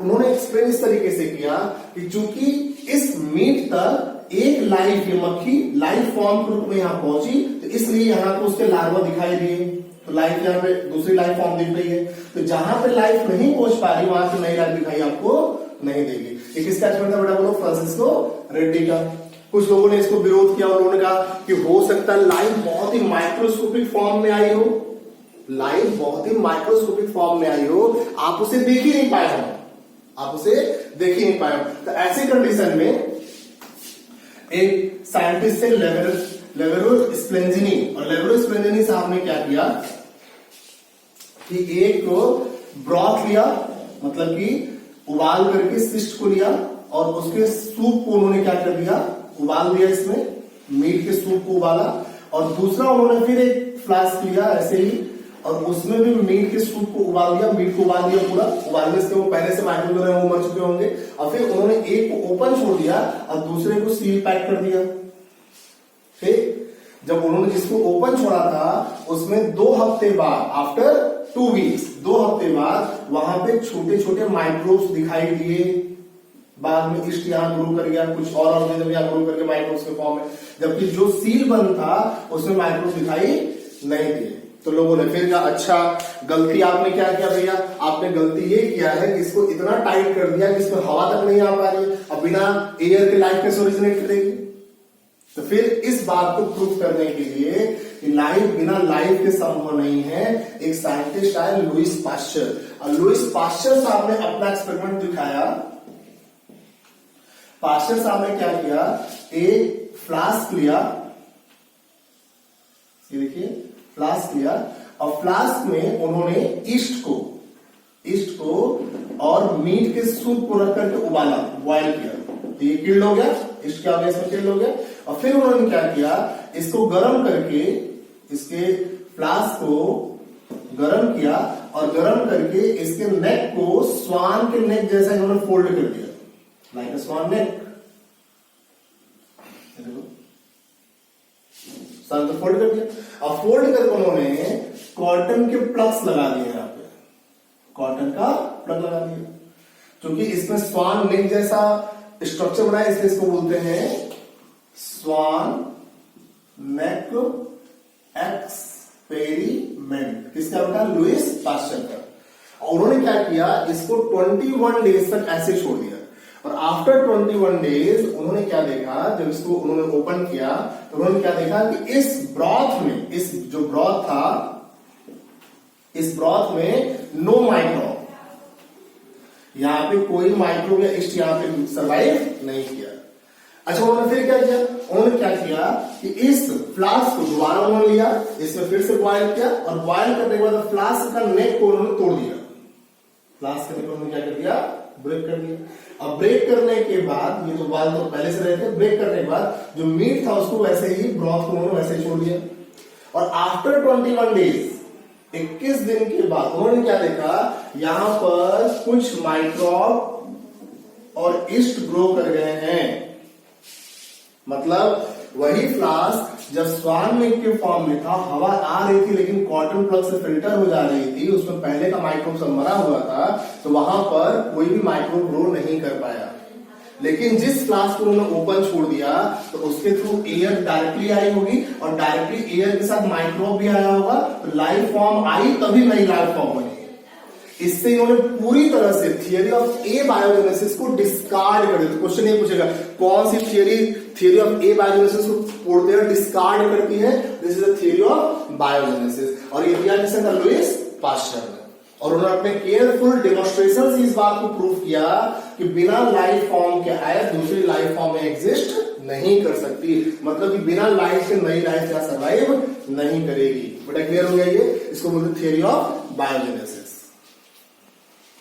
उन्होंने एक्सप्लेन इस तरीके से किया कि चूंकि इस मीट तक एक लाइफ, ये मक्खी लाइफ फॉर्म के रूप में यहाँ पहुंची, तो इसलिए यहाँ को उसके लार्वा दिखाई दिए, तो लाइफ यहाँ पे दूसरी लाइफ फॉर्म दिख रही है। तो जहां पे लाइफ नहीं पहुंच पा रही वहां से नई लाइफ दिखाई आपको नहीं देगी। ये किसका एक्सपेरिमेंट था बेटा, बोलो, फ्रांसिस्को रेड्डी का। कुछ लोगों ने इसको विरोध किया, उन्होंने कहा कि हो सकता है लाइफ बहुत ही माइक्रोस्कोपिक फॉर्म में आई हो, लाइफ बहुत ही माइक्रोस्कोपिक फॉर्म में आई हो, आप उसे देख ही नहीं पाए हो, आप उसे देख ही नहीं पाए हो। तो ऐसी कंडीशन में एक साइंटिस्ट है लेवेरो स्प्लेंजिनी, और लेवेरो स्प्लेंजिनी साहब ने क्या किया कि एक ब्रॉथ लिया, मतलब कि उबाल करके सिस्ट को लिया और उसके सूप को उन्होंने क्या कर दिया, उबाल दिया, इसमें मीट के सूप को उबाला। और दूसरा उन्होंने फिर एक फ्लास्क लिया ऐसे ही, और उसमें भी मीट के सूप को उबाल दिया, मीट को उबाल दिया पूरा, उबालने से वो पहले से माइक्रोवेव में वो मर चुके होंगे। और फिर उन्होंने एक को ओपन छोड़ दिया और दूसरे को सील पैक कर दिया। ठीक, जब उन्होंने जिसको ओपन छोड़ा था उसमें 2 हफ्ते बाद, आफ्टर 2 वीक्स, 2 हफ्ते बाद वहां पे छोटे छोटे माइक्रोब्स दिखाई दिए। बाद में ईस्ट यहाँ ग्रो कर गया, कुछ और ऑर्गेनिज्म यहाँ ग्रो करके माइक्रोब्स के फॉर्म में, जबकि जो सील बंद था उसमें माइक्रोब्स दिखाई नहीं दिए। तो लोगों ने फिर कहा अच्छा, गलती आपने क्या किया भैया, आपने गलती ये किया है कि इसको इतना टाइट कर दिया कि इसमें हवा तक नहीं आ पा रही, अब बिना एयर के लाइफ कैसे ओरिजिनेट करेगी। तो फिर इस बात को प्रूव करने के लिए कि लाइफ बिना लाइफ के संभव नहीं है, एक साइंटिस्ट आए लुईस पास्चर, और लुईस पास्चर साहब ने अपना एक्सपेरिमेंट दिखाया। पास्चर साहब ने क्या किया, एक फ्लास्क लिया, ये देखिए फ्लास्क लिया, और फ्लास्क में उन्होंने ईस्ट को और मीट के सूप को रख करके उबाला, बॉयल किया। तो ये किल्ड हो गया, ईस्ट क्या हो गया, इसमें किल्ड हो गया। और फिर उन्होंने क्या किया, इसको गर्म करके, इसके फ्लास्क को गर्म किया और गर्म करके इसके नेक को स्वान के नेक जैसा इन्होंने फोल्ड कर दिया, लाइक अ स्वान नेक। तो फोल्ड कर दिया, और फोल्ड करके उन्होंने कॉटन के प्लग्स लगा दिए, यहाँ पे कॉटन का प्लग लगा दिया, क्योंकि इसमें स्वान नेक जैसा स्ट्रक्चर बनाया, इसलिए इसको बोलते हैं स्वान नेक एक्सपेरिमेंट। किसका बेटा, लुईस पास्चर का। और उन्होंने क्या किया, इसको 21 डेज तक ऐसे छोड़ दिया, और आफ्टर 21 डेज उन्होंने क्या देखा, जब इसको उन्होंने ओपन किया तो उन्होंने क्या देखा कि इस ब्रॉथ में, इस जो ब्रॉथ था, इस ब्रॉथ में नो माइक्रोब, यहां पे कोई माइक्रोब या ईस्ट यहां पे सर्वाइव नहीं किया। अच्छा, उन्होंने फिर क्या किया, उन्होंने क्या किया कि इस फ्लास्क को दोबारा उन्होंने लिया, इसमें फिर से बॉयल किया, और बॉयल करने के बाद फ्लास्क का नेक को उन्होंने तोड़ दिया, फ्लास्क का नेक को उन्होंने क्या कर दिया, ब्रेक कर दिया। अब ब्रेक करने के बाद, ये तो बाल तो पहले से रहते, ब्रेक करने के बाद जो मीट था उसको वैसे ही, ब्रॉथ को उन्होंने वैसे ही छोड़ दिया। और आफ्टर 21 डेज, 21 दिन के बाद उन्होंने क्या देखा, यहां पर कुछ माइक्रोब और ईस्ट ग्रो कर गए हैं। मतलब वही फ्लास्क जब स्वान नेक के फॉर्म में था, हवा आ रही थी लेकिन कॉटन प्लग से फिल्टर हो जा रही थी, उसमें पहले का माइक्रोब सब मरा हुआ था, तो वहां पर कोई भी माइक्रोब ग्रो नहीं कर पाया। लेकिन जिस फ्लास्क को उन्होंने ओपन छोड़ दिया तो उसके थ्रू एयर डायरेक्टली आई होगी, और डायरेक्टली एयर के साथ माइक्रोब भी आया होगा, तो लाइफ फॉर्म आई, तभी नई लाइफ फॉर्म बनी। इससे इन्होंने पूरी तरह से थियरी ऑफ ए बायोजेनेसिस को डिस्कार्ड कर दिया। क्वेश्चन ये पूछेगा, कौन सी थियरी ऑफ ए बायोजेनेसिस को पूरी तरह डिस्कार्ड करती है, this is the theory of biogenesis. और ये दिया किसने, लुईस पास्चर ने। और उन्होंने अपने केयरफुल डेमोन्स्ट्रेशन से इस बात को प्रूव किया कि बिना लाइफ फॉर्म के आए दूसरी लाइफ फॉर्म में एग्जिस्ट नहीं कर सकती, मतलब कि बिना लाइफ के नई लाइफ क्या सर्वाइव नहीं करेगी। बेटा क्लियर हो गया, ये इसको बोलते थियरी ऑफ बायोजेनेसिस।